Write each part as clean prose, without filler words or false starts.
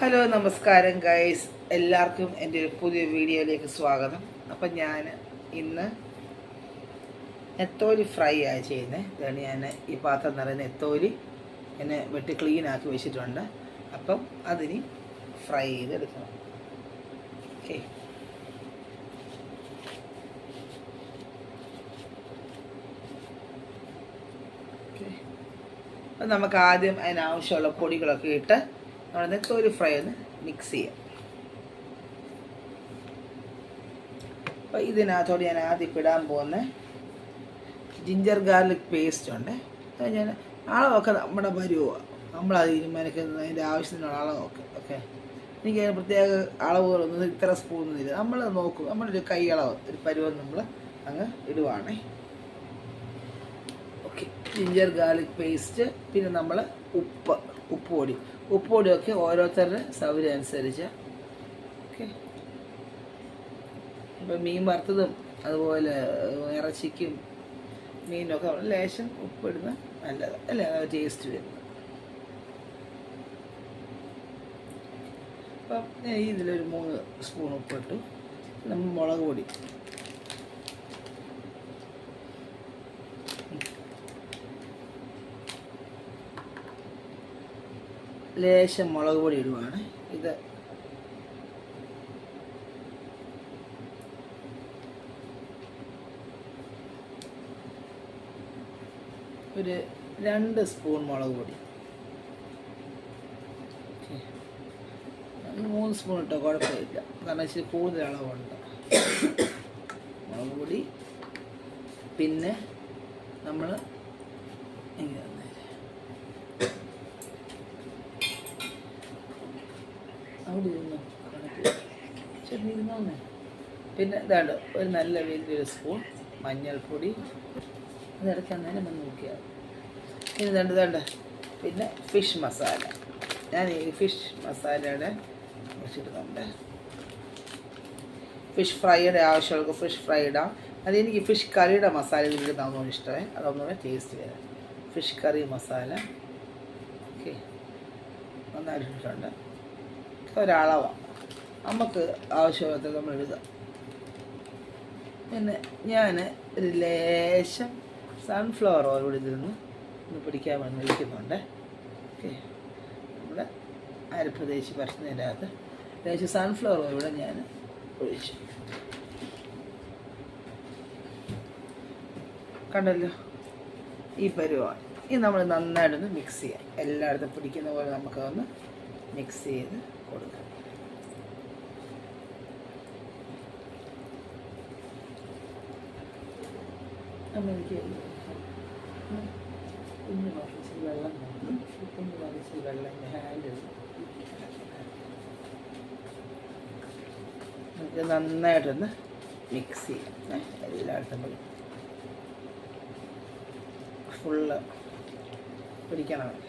Hello നമസ്കാരം guys, എല്ലാവർക്കും എൻ്റെ ഒരു പുതിയ വീഡിയോയിലേക്ക് സ്വാഗതം. അപ്പം ഞാൻ ഇന്ന് നെത്തോലി ഫ്രൈ ആണ് ചെയ്യുന്നത്. ഇതാണ് ഞാൻ ഈ പാത്രം നിറയെ നെത്തോലി എന്നെ വെട്ടി ക്ലീൻ ആക്കി വെച്ചിട്ടുണ്ട്. അപ്പം അതിന് ഫ്രൈ ചെയ്തെടുക്കണം. ഓക്കെ, അപ്പം നമുക്ക് ആദ്യം അതിനാവശ്യമുള്ള പൊടികളൊക്കെ ഇട്ട് നമ്മൾ നെത്തോലി ഫ്രൈ ഒന്ന് മിക്സ് ചെയ്യാം. അപ്പോൾ ഇതിനകത്തോട് ഞാൻ ആദ്യം ഇടാൻ പോകുന്ന ജിഞ്ചർ ഗാർലിക് പേസ്റ്റ് ഉണ്ട്. അത് ഞാൻ അളവൊക്കെ നമ്മുടെ വരുമോ നമ്മളത് തീരുമാനിക്കുന്നതിൻ്റെ ആവശ്യത്തിനുള്ള അളവൊക്കെ. ഓക്കെ, എനിക്ക് അതിന് പ്രത്യേക അളവുകളൊന്നും ഇത്ര സ്പൂണൊന്നും ഇല്ല. നമ്മൾ നോക്കും, നമ്മളൊരു കൈ അളവ് ഒരു പരുവം നമ്മൾ അങ്ങ് ഇടുവാണേ. ഓക്കെ, ജിഞ്ചർ ഗാർലിക് പേസ്റ്റ്, പിന്നെ നമ്മൾ ഉപ്പുപൊടിയൊക്കെ ഓരോരുത്തരുടെ സൗകര്യം അനുസരിച്ച്. ഓക്കെ, ഇപ്പം മീൻ വറുത്തതും അതുപോലെ ഇറച്ചിക്കും മീനൊക്കെ ലേശം ഉപ്പിടുന്ന നല്ലത് അല്ലേ, ടേസ്റ്റ് വരുന്നത്. അപ്പം ഇതിലൊരു 3 സ്പൂൺ ഉപ്പിട്ടു. നമ്മൾ മുളക് പൊടി ലേശം മുളക് പൊടി ഇടുവാണ്. ഇത് ഒരു 2 സ്പൂൺ മുളക് പൊടി. 3 സ്പൂൺ ഇട്ടോ കുഴപ്പമില്ല, കാരണം ഇച്ചിരി കൂടുതൽ അളവുണ്ട് മുളക് പൊടി. പിന്നെ നമ്മൾ അവിടെ ഇരുന്നു ചെറിയിരുന്നോന്നേ. പിന്നെ ഇതാണ്ട് ഒരു നല്ല വലിയൊരു സ്പൂൺ മഞ്ഞൾപ്പൊടി. അതിടയ്ക്ക് അന്നേരം വന്ന് നോക്കിയാൽ ഇനി ഇതാണ്ട്. പിന്നെ ഫിഷ് മസാല, ഞാൻ ഈ ഫിഷ് മസാലയുടെ വെച്ചിടുന്നുണ്ട്. ഫിഷ് ഫ്രൈയുടെ ആവശ്യമുള്ള ഫിഷ് ഫ്രൈ ഇടാം. അതെനിക്ക് ഫിഷ് കറിയുടെ മസാല ഇതിലിടുന്നതൊന്നും ഇഷ്ടമേ, അതൊന്നുകൂടെ ടേസ്റ്റ് വരാം. ഫിഷ് കറി മസാല ഓക്കെ നന്നായിട്ടിട്ടുണ്ട്. ഒരളവാണ് നമുക്ക് ആവശ്യമുള്ളത് നമ്മൾ എഴുതാം. പിന്നെ ഞാൻ ഒരു ലേശം സൺഫ്ലവർ ഓയിൽ കൂടി ഇതിൽ ഒന്ന് പിടിക്കാൻ വേണ്ടി ഒഴിക്കുന്നുണ്ട്. ഓക്കെ, നമ്മുടെ അരപ്രദേശ് പരത്തുന്നതിൻ്റെ അകത്ത് ലേശം സൺഫ്ലവർ ഓയിൽ കൂടെ ഞാൻ ഒഴിച്ചു. കണ്ടല്ലോ, ഈ പരുവാണ്. ഇത് നമ്മൾ നന്നായിട്ടൊന്ന് മിക്സ് ചെയ്യാം. എല്ലായിടത്തും പിടിക്കുന്ന പോലെ നമുക്കതൊന്ന് മിക്സ് ചെയ്ത് കൊടുക്കാം. എനിക്ക് കുഞ്ഞു ബാലൻസിൽ വെള്ളം വേണം. കുഞ്ഞു ബാലൻസിൽ വെള്ളം ഹാൻഡിൽ നമുക്ക് നന്നായിട്ടൊന്ന് മിക്സ് ചെയ്യാം. എല്ലായിടത്തും കൂടി ഫുള്ള് പിടിക്കണമല്ല.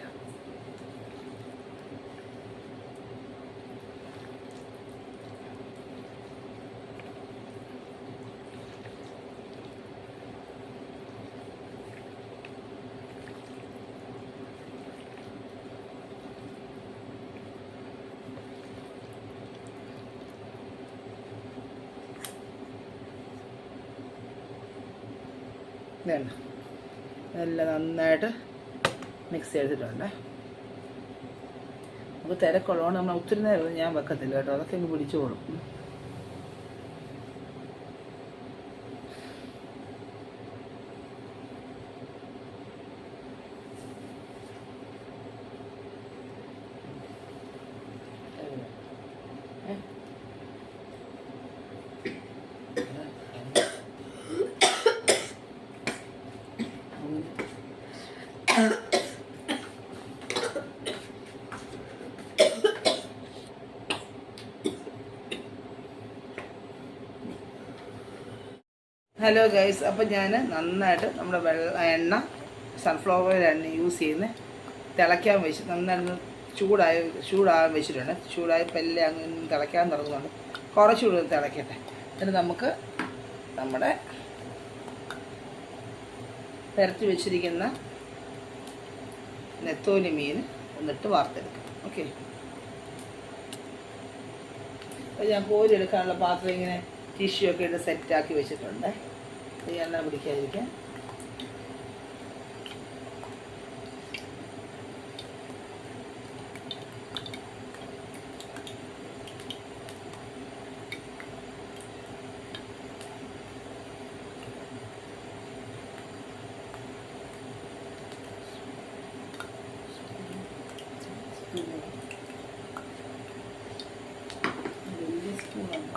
വേണ്ട, എല്ലാം നന്നായിട്ട് മിക്സ് ചെയ്തിട്ടുണ്ട്. നമുക്ക് തിരക്കുള്ളതുകൊണ്ട് നമ്മൾ ഒത്തിരി നേരം ഞാൻ വെക്കത്തില്ല കേട്ടോ, അതൊക്കെ അങ്ങ് പിടിച്ചോളും. ഹലോ ഗൈസ്, അപ്പം ഞാൻ നന്നായിട്ട് നമ്മുടെ എണ്ണ സൺഫ്ലവർ എണ്ണ യൂസ് ചെയ്യുന്നത് തിളയ്ക്കാൻ വെച്ച് നന്നായിട്ട് ചൂടാകാൻ വെച്ചിട്ടുണ്ട്. ചൂടായപ്പോൾ എല്ലാം അങ്ങ് തിളയ്ക്കാൻ തുടങ്ങുന്നുണ്ട്. കുറച്ചുകൂടി തിളയ്ക്കട്ടെ. എന്നിട്ട് നമുക്ക് നമ്മുടെ പെരട്ടി വെച്ചിരിക്കുന്ന നെത്തോലി മീൻ ഒന്നിട്ട് വാർത്തെടുക്കാം. ഓക്കെ, അപ്പോൾ ഞാൻ കോരി എടുക്കാനുള്ള പാത്രം ഇങ്ങനെ ടിഷ്യൂ ഒക്കെ ഇട്ട് സെറ്റാക്കി വെച്ചിട്ടുണ്ട്, ഈ എണ്ണ പിടിക്കാതിരിക്കാൻ. വലിയ സ്പൂണുണ്ട്.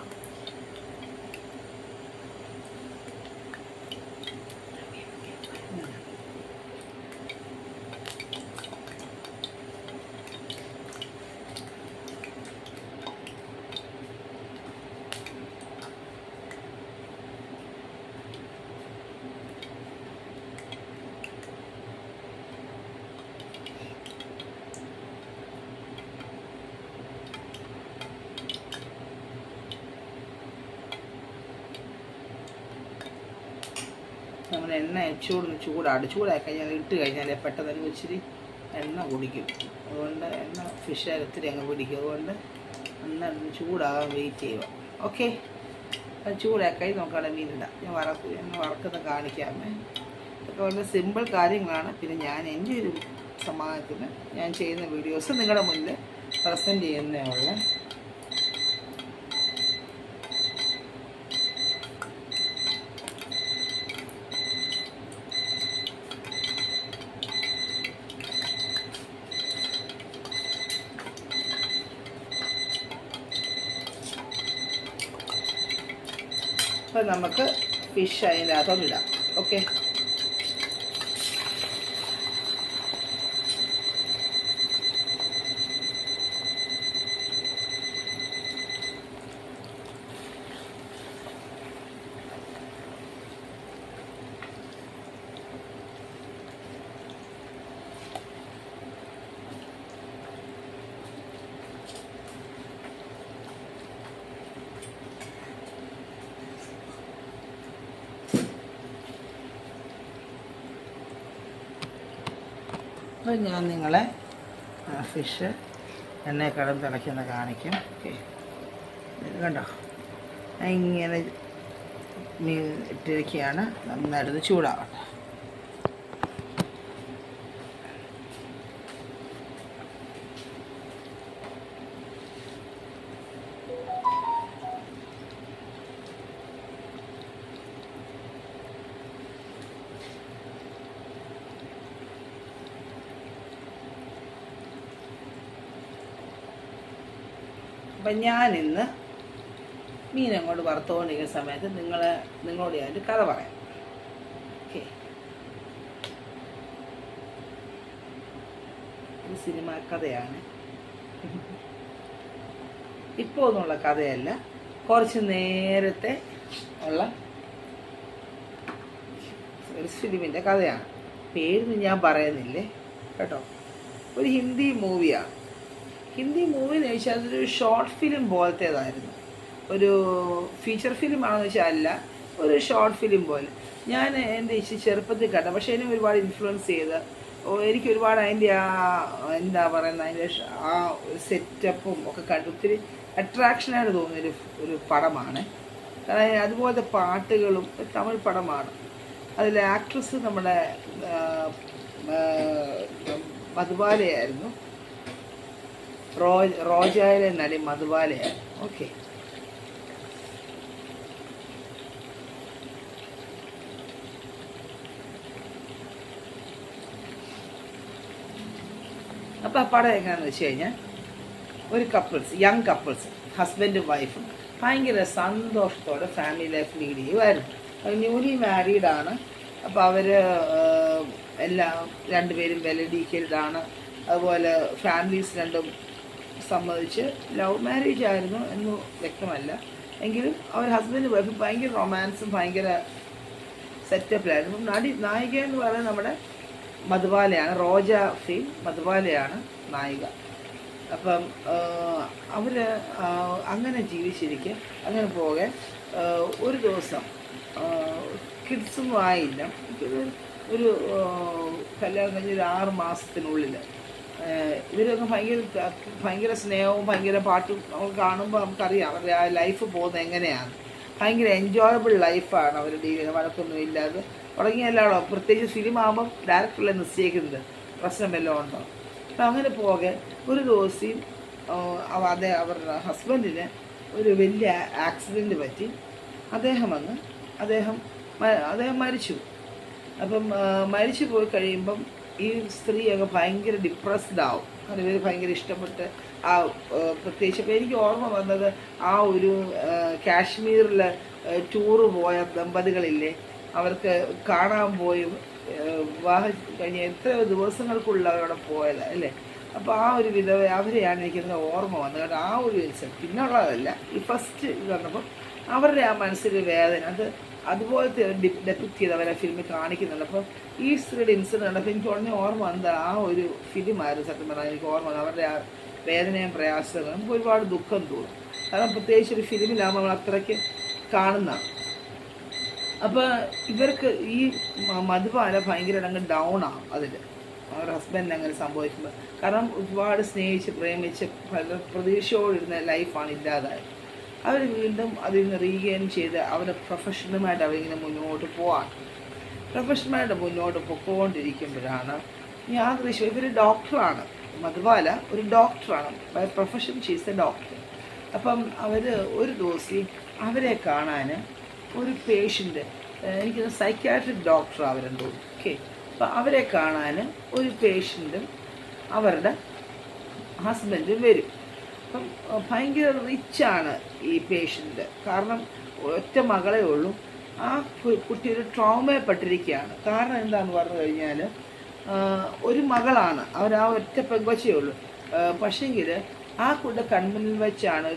നമ്മൾ എണ്ണ ചൂടാക്കി കഴിഞ്ഞാൽ ഇട്ട് കഴിഞ്ഞാൽ പെട്ടെന്ന് ഇച്ചിരി എണ്ണ കുടിക്കും. അതുകൊണ്ട് എണ്ണ ഫിഷ് ഒത്തിരി അങ്ങ് പിടിക്കും. അതുകൊണ്ട് നന്നായിട്ട് ചൂടാകാൻ വെയിറ്റ് ചെയ്യുക. ഓക്കെ, അത് ചൂടാക്കി നമുക്കവിടെ മീനിടാം. ഞാൻ വറക്കുന്ന കാണിക്കാമേ. ഇതൊക്കെ വളരെ സിമ്പിൾ കാര്യങ്ങളാണ്. പിന്നെ ഞാൻ എൻ്റെ ഒരു സമാധാനത്തിന് ഞാൻ ചെയ്യുന്ന വീഡിയോസ് നിങ്ങളുടെ മുന്നിൽ പ്രസൻറ്റ് ചെയ്യുന്നേ ഉള്ളൂ. അപ്പോൾ നമുക്ക് ഫിഷ് അതിൻ്റെ അകത്തോട്ടിടാം. ഓക്കെ, അപ്പോൾ ഞാൻ നിങ്ങളെ ഫിഷ് എണ്ണയിൽ കിടന്ന് തിളയ്ക്കുന്ന കാണിക്കും. ഓക്കെ, കണ്ടോ, ഇങ്ങനെ മീൻ ഇട്ടിരിക്കുകയാണ്. നന്നായിട്ട് ചൂടാവട്ടെ. അപ്പം ഞാനിന്ന് മീൻ അങ്ങോട്ട് വറുത്തുകൊണ്ടിരിക്കുന്ന സമയത്ത് നിങ്ങളോട് ഞാനൊരു കഥ പറയാം. ഓക്കെ, ഒരു സിനിമ കഥയാണ്. ഇപ്പോൾ ഒന്നുള്ള കഥയല്ല, കുറച്ച് നേരത്തെ ഉള്ള ഒരു ഫിലിമിൻ്റെ കഥയാണ്. പേരൊന്നും ഞാൻ പറയുന്നില്ലേ കേട്ടോ. ഒരു ഹിന്ദി മൂവിയാണ്. ഹിന്ദി മൂവി എന്ന് വെച്ചാൽ അതൊരു ഷോർട്ട് ഫിലിം പോലത്തേതായിരുന്നു. ഒരു ഫീച്ചർ ഫിലിം ആണെന്ന് വെച്ചാൽ അല്ല, ഒരു ഷോർട്ട് ഫിലിം പോലെ. ഞാൻ എൻ്റെ ചെറുപ്പത്തിൽ കണ്ട, പക്ഷേ എന്നെ ഒരുപാട് ഇൻഫ്ലുവൻസ് ചെയ്ത് എനിക്ക് ഒരുപാട് അതിൻ്റെ എന്താ പറയുന്നത്, അതിൻ്റെ ആ സെറ്റപ്പും ഒക്കെ കണ്ട് ഒത്തിരി അട്രാക്ഷനായിട്ട് തോന്നിയൊരു പടമാണ്. കാരണം അതുപോലത്തെ പാട്ടുകളും തമിഴ് പടമാണ്. അതിലെ ആക്ട്രസ് നമ്മുടെ മധുബാലയായിരുന്നു. റോജയിലെ നടി മധുബാലയാണ്. ഓക്കെ, അപ്പോൾ ആ പടം എങ്ങനെയാണെന്ന് വെച്ച് കഴിഞ്ഞാൽ, ഒരു യങ് കപ്പിൾസ് ഹസ്ബൻഡും വൈഫും ഭയങ്കര സന്തോഷത്തോടെ ഫാമിലി ലൈഫ് ലീഡ് ചെയ്യുമായിരുന്നു. ന്യൂലി മാരീഡാണ്. അപ്പോൾ അവർ എല്ലാം രണ്ടുപേരും വെൽ എഡ്യൂക്കേറ്റഡാണ്. അതുപോലെ ഫാമിലീസ് രണ്ടും സമ്മതിച്ച് ലവ് മാരേജ് ആയിരുന്നു എന്ന് വ്യക്തമല്ല, എങ്കിലും അവർ ഹസ്ബൻഡ് വൈഫ് ഭയങ്കര റൊമാൻസും ഭയങ്കര സെറ്റപ്പിലായിരുന്നു. നായിക എന്ന് പറയുന്നത് നമ്മുടെ മധുബാലയാണ്. റോജ ഫീൽ മധുബാലയാണ് നായിക. അപ്പം അവർ അങ്ങനെ ജീവിച്ചിരിക്കുക. അങ്ങനെ പോകെ ഒരു ദിവസം കിഡ്സൊന്നും ആയില്ല. ഒരു കല്യാണം കഴിഞ്ഞ് ഒരു 6 മാസത്തിനുള്ളിൽ ഇവരൊക്കെ ഭയങ്കര സ്നേഹവും ഭയങ്കര പാട്ടും നമുക്ക് കാണുമ്പോൾ നമുക്കറിയാം അവരുടെ ആ ലൈഫ് പോകുന്നത് എങ്ങനെയാണ്. ഭയങ്കര എൻജോയബിൾ ലൈഫാണ് അവർ ഡീൽ ചെയ്യുന്നത്, വഴക്കൊന്നും ഇല്ലാതെ തുടങ്ങിയല്ലാണോ. പ്രത്യേകിച്ച് ഫിലിം ആകുമ്പം ഡയറക്ടറല്ലേ നിശ്ചയിക്കുന്നത് പ്രശ്നം വല്ലതും ഉണ്ടോ. അപ്പം അങ്ങനെ പോകെ ഒരു ദിവസം അവരുടെ ഹസ്ബൻഡിന് ഒരു വലിയ ആക്സിഡൻറ്റ് പറ്റി അദ്ദേഹം മരിച്ചു. അപ്പം മരിച്ചു പോയി കഴിയുമ്പം ഈ സ്ത്രീ അങ്ങ് ഭയങ്കര ഡിപ്രസ്ഡ് ആവും. അങ്ങനെ ഇവർ ഭയങ്കര ഇഷ്ടപ്പെട്ട് ആ പ്രത്യേകിച്ച് ഇപ്പോൾ എനിക്ക് ഓർമ്മ വന്നത് ആ ഒരു കാശ്മീരിൽ ടൂറ് പോയ ദമ്പതികളില്ലേ, അവർക്ക് കാണാൻ പോയി വിവാഹം കഴിഞ്ഞ എത്രയോ ദിവസങ്ങൾക്കുള്ള അവരവിടെ പോയത് അല്ലേ. അപ്പോൾ ആ ഒരു വിധവ അവരെയാണ് എനിക്കിന്ന് ഓർമ്മ വന്നത്. കാരണം ആ ഒരു ഇൻസിഡൻറ്റ് പിന്നുള്ളതല്ല, ഈ ഫസ്റ്റ് ഇത് കണ്ടപ്പോൾ അവരുടെ ആ മനസ്സിൽ വേദന അതുപോലത്തെ ഡെപ്പിക്റ്റ് ചെയ്ത് അവരെ ഫിലിമിൽ കാണിക്കുന്നുണ്ട്. അപ്പോൾ ഈ സ്ത്രീയുടെ ഇൻസിഡൻറ്റ് കണ്ടപ്പോൾ എനിക്ക് ഉടനെ ഓർമ്മ വന്നത് ആ ഒരു ഫിലിമായിരുന്നു. സത്യം പറഞ്ഞാൽ എനിക്ക് ഓർമ്മ വന്നത് അവരുടെ ആ വേദനയും പ്രയാസങ്ങളും നമുക്ക് ഒരുപാട് ദുഃഖം തോന്നും. കാരണം പ്രത്യേകിച്ച് ഒരു ഫിലിമിലാകുമ്പോൾ നമ്മൾ അത്രയ്ക്ക് കാണുന്നതാണ്. അപ്പോൾ ഇവർക്ക് ഈ മധുബാല ഭയങ്കര അങ്ങ് ഡൗൺ ആവും അതിൽ അവരുടെ ഹസ്ബൻഡിന് അങ്ങനെ സംഭവിക്കുമ്പോൾ. കാരണം ഒരുപാട് സ്നേഹിച്ച് പ്രേമിച്ച് പ്രതീക്ഷയോടിരുന്ന ലൈഫാണ് ഇല്ലാതായത്. അവർ വീണ്ടും അതിൽ നിന്ന് റീഗെയിൻ ചെയ്ത് അവരുടെ പ്രൊഫഷനുമായിട്ട് അവരിങ്ങനെ മുന്നോട്ട് മുന്നോട്ട് പൊക്കോണ്ടിരിക്കുമ്പോഴാണ് യാദൃശ്യം ഇവർ ഡോക്ടറാണ്. മധുബാല ഒരു ഡോക്ടറാണ്, by profession she's a doctor. അപ്പം അവർ ഒരു ദിവസം അവരെ കാണാൻ ഒരു പേഷ്യൻ്റ്, എനിക്ക് സൈക്യാട്രിക് ഡോക്ടർ അവരുണ്ട്, ഓക്കെ. അപ്പം അവരെ കാണാൻ ഒരു പേഷ്യൻറ്റും അവരുടെ ഹസ്ബൻഡും വരും. അപ്പം ഭയങ്കര റിച്ചാണ് ഈ പേഷ്യൻ്റ്. കാരണം ഒറ്റ മകളേ ഉള്ളൂ. ആ കുട്ടി ഒരു ട്രോമയപ്പെട്ടിരിക്കുകയാണ്. കാരണം എന്താണെന്ന് പറഞ്ഞു കഴിഞ്ഞാൽ ഒരു മകളാണ്, അവർ ആ ഒറ്റ പെങ്കൊച്ചേ ഉള്ളൂ. പക്ഷേങ്കിൽ ആ കുട്ടി കൺമുന്നിൽ വെച്ചാണ്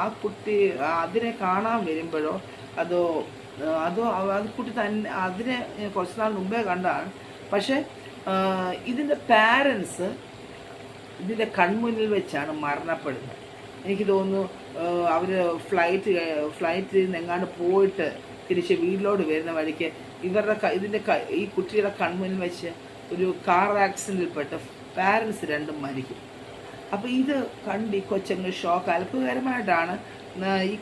ആ കുട്ടി അതിനെ കാണാൻ വരുമ്പോഴോ അതോ അത് കുട്ടി തന്നെ അതിനെ കുറച്ച് നാൾ മുമ്പേ കണ്ടാണ്. പക്ഷേ ഇതിൻ്റെ പാരൻസ് ഇതിൻ്റെ കൺമുന്നിൽ വെച്ചാണ് മരണപ്പെടുന്നത്. എനിക്ക് തോന്നുന്നു അവർ ഫ്ലൈറ്റിൽ നിന്ന് എങ്ങാണ്ട് പോയിട്ട് തിരിച്ച് വീട്ടിലോട്ട് വരുന്ന വഴിക്ക് ഈ കുട്ടിയുടെ കൺമുന്നിൽ വെച്ച് ഒരു കാർ ആക്സിഡൻറ്റിൽപ്പെട്ട് പാരൻസ് രണ്ടും മരിക്കും. അപ്പോൾ ഇത് കണ്ട് ഈ കൊച്ചങ്ങ് ഷോക്ക്. അത്ഭുതകരമായിട്ടാണ് ഈ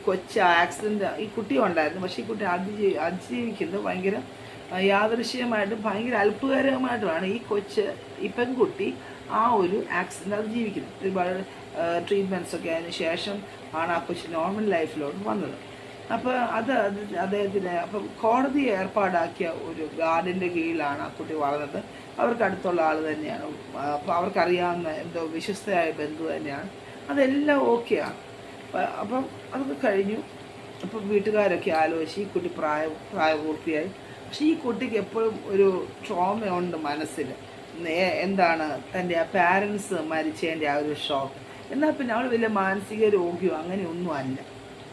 ആക്സിഡൻറ്റ് ഈ കുട്ടി ഉണ്ടായിരുന്നു. പക്ഷേ ഈ കുട്ടി അതിജീവിക്കുന്നത് ഭയങ്കര യാദൃശ്യമായിട്ടും ഭയങ്കര അത്ഭുതകരമായിട്ടുമാണ് ഈ പെൺകുട്ടി ആ ഒരു ആക്സിഡൻറ്റ് അതിജീവിക്കുന്നത്. ഒരുപാട് ട്രീറ്റ്മെൻറ്റ്സൊക്കെ അതിന് ശേഷം ആണ് ആ കൊച്ചി നോർമൽ ലൈഫിലോട്ട് വന്നത്. അപ്പോൾ അദ്ദേഹത്തിന് അപ്പം കോടതി ഏർപ്പാടാക്കിയ ഒരു ഗാർഡിൻ്റെ കീഴിലാണ് ആ കുട്ടി വളർന്നത്. അവർക്ക് അടുത്തുള്ള ആൾ തന്നെയാണ്. അപ്പോൾ അവർക്കറിയാവുന്ന എന്തോ വിശ്വസ്തയായ ബന്ധു തന്നെയാണ്. അതെല്ലാം ഓക്കെയാണ്. അപ്പം അതൊക്കെ കഴിഞ്ഞു. അപ്പം വീട്ടുകാരൊക്കെ ആലോചിച്ച് ഈ കുട്ടി പ്രായപൂർത്തിയായി. പക്ഷേ ഈ കുട്ടിക്ക് എപ്പോഴും ഒരു ട്രോമയുണ്ട് മനസ്സിൽ. എന്താണ് തൻ്റെ ആ പാരൻസ് മരിച്ചതിൻ്റെ ആ ഒരു ഷോക്ക്. എന്നാൽ പിന്നെ അവൾ വലിയ മാനസിക രോഗിയോ അങ്ങനെയൊന്നും അല്ല,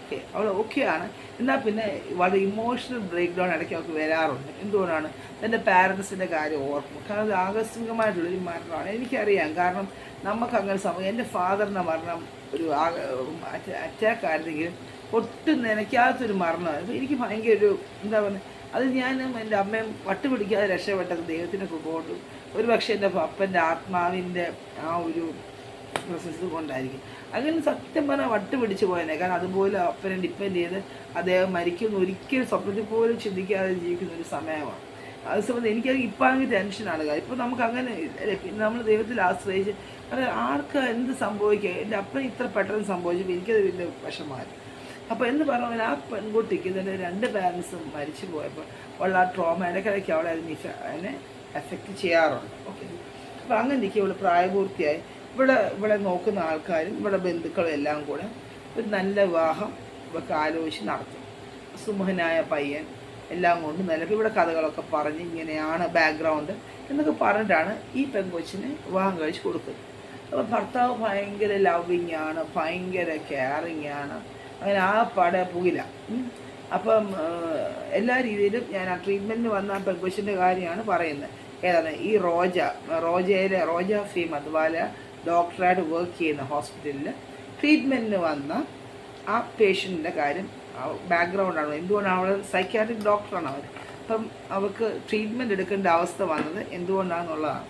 ഓക്കെ. അവൾ ഓക്കെയാണ്. എന്നാൽ പിന്നെ വളരെ ഇമോഷണൽ ബ്രേക്ക് ഡൗൺ ഇടയ്ക്ക് അവൾക്ക് വരാറുണ്ട്. എന്തുകൊണ്ടാണ്? തൻ്റെ പാരൻസിൻ്റെ കാര്യം ഓർക്കും. കാരണം അത് ആകസ്മികമായിട്ടുള്ളൊരു മരണമാണ്. എനിക്കറിയാം, കാരണം നമുക്കങ്ങനെ സംഭവം. എൻ്റെ ഫാദറിൻ്റെ മരണം ഒരു അറ്റാക്ക് ആയിരുന്നെങ്കിലും ഒട്ടും നനയ്ക്കാത്തൊരു മരണമായിരുന്നു. എനിക്ക് ഭയങ്കര എന്താ പറയുക, അത് ഞാനും എൻ്റെ അമ്മയും വട്ടുപിടിക്കാതെ രക്ഷപ്പെട്ടത് ദൈവത്തിൻ്റെ കൊണ്ടും ഒരു പക്ഷേ എൻ്റെ അപ്പൻ്റെ ആത്മാവിൻ്റെ ആ ഒരു പ്രൊസസ്സ് കൊണ്ടായിരിക്കും. അങ്ങനെ സത്യം പറഞ്ഞാൽ വട്ടുപിടിച്ച് പോയതിനെ. കാരണം അതുപോലെ അപ്പനെ ഡിപ്പെൻഡ് ചെയ്ത് അദ്ദേഹം മരിക്കുന്ന ഒരിക്കലും സ്വപ്നത്തിൽ പോലും ചിന്തിക്കാതെ ജീവിക്കുന്ന ഒരു സമയമാണ്. അത് സംബന്ധിച്ച് എനിക്കത് ഇപ്പം അങ്ങ് ടെൻഷനാണ്. ഇപ്പം നമുക്ക് അങ്ങനെ പിന്നെ നമ്മൾ ദൈവത്തിൽ ആശ്രയിച്ച് കാരണം ആർക്ക് എന്ത് സംഭവിക്കുക. എൻ്റെ അപ്പൻ ഇത്ര പെട്ടെന്ന് സംഭവിച്ചപ്പോൾ എനിക്കത് വലിയ വിഷമമായിരുന്നു. അപ്പോൾ എന്ന് പറഞ്ഞാൽ ആ പെൺകുട്ടിക്ക് ഇതിൻ്റെ 2 പാരൻസും മരിച്ചു പോയപ്പോൾ ഉള്ള ആ ട്രോമ ഇടയ്ക്കിടയ്ക്ക് അവളെ അതിനെ എഫക്റ്റ് ചെയ്യാറുണ്ട്, ഓക്കെ. അപ്പോൾ അങ്ങനെ ഇരിക്കും. ഇവിടെ പ്രായപൂർത്തിയായി. ഇവിടെ നോക്കുന്ന ആൾക്കാരും ഇവിടെ ബന്ധുക്കളും എല്ലാം കൂടെ ഒരു നല്ല വിവാഹം ഇവർക്ക് ആലോചിച്ച് നടത്തും. സുമുഖനായ പയ്യൻ എല്ലാം കൊണ്ട് നിലവിൽ ഇവിടെ കഥകളൊക്കെ പറഞ്ഞ് ഇങ്ങനെയാണ് ബാക്ക്ഗ്രൗണ്ട് എന്നൊക്കെ പറഞ്ഞിട്ടാണ് ഈ പെൺകൊച്ചിന് വിവാഹം കഴിച്ച് കൊടുക്കുന്നത്. അപ്പോൾ ഭർത്താവ് ഭയങ്കര ലവിങ് ആണ്, ഭയങ്കര കെയറിങ് ആണ്. അങ്ങനെ ആ പുകില. അപ്പം എല്ലാ രീതിയിലും ഞാൻ ആ ട്രീറ്റ്മെൻറ്റിന് വന്ന ആ പെൺകൊച്ചിൻ്റെ കാര്യമാണ് പറയുന്നത്. ഏതാണ് ഈ റോജ ഫി മധുബാല ഡോക്ടറായിട്ട് വർക്ക് ചെയ്യുന്ന ഹോസ്പിറ്റലിൽ ട്രീറ്റ്മെൻറ്റിന് വന്ന ആ പേഷ്യൻറ്റിൻ്റെ കാര്യം ബാക്ക്ഗ്രൗണ്ടാണ്. എന്തുകൊണ്ടാണ് അവൾ സൈക്യാട്രിക് ഡോക്ടറാണ് അവർ. അപ്പം അവർക്ക് ട്രീറ്റ്മെൻറ്റ് എടുക്കേണ്ട അവസ്ഥ വന്നത് എന്തുകൊണ്ടാണെന്നുള്ളതാണ്.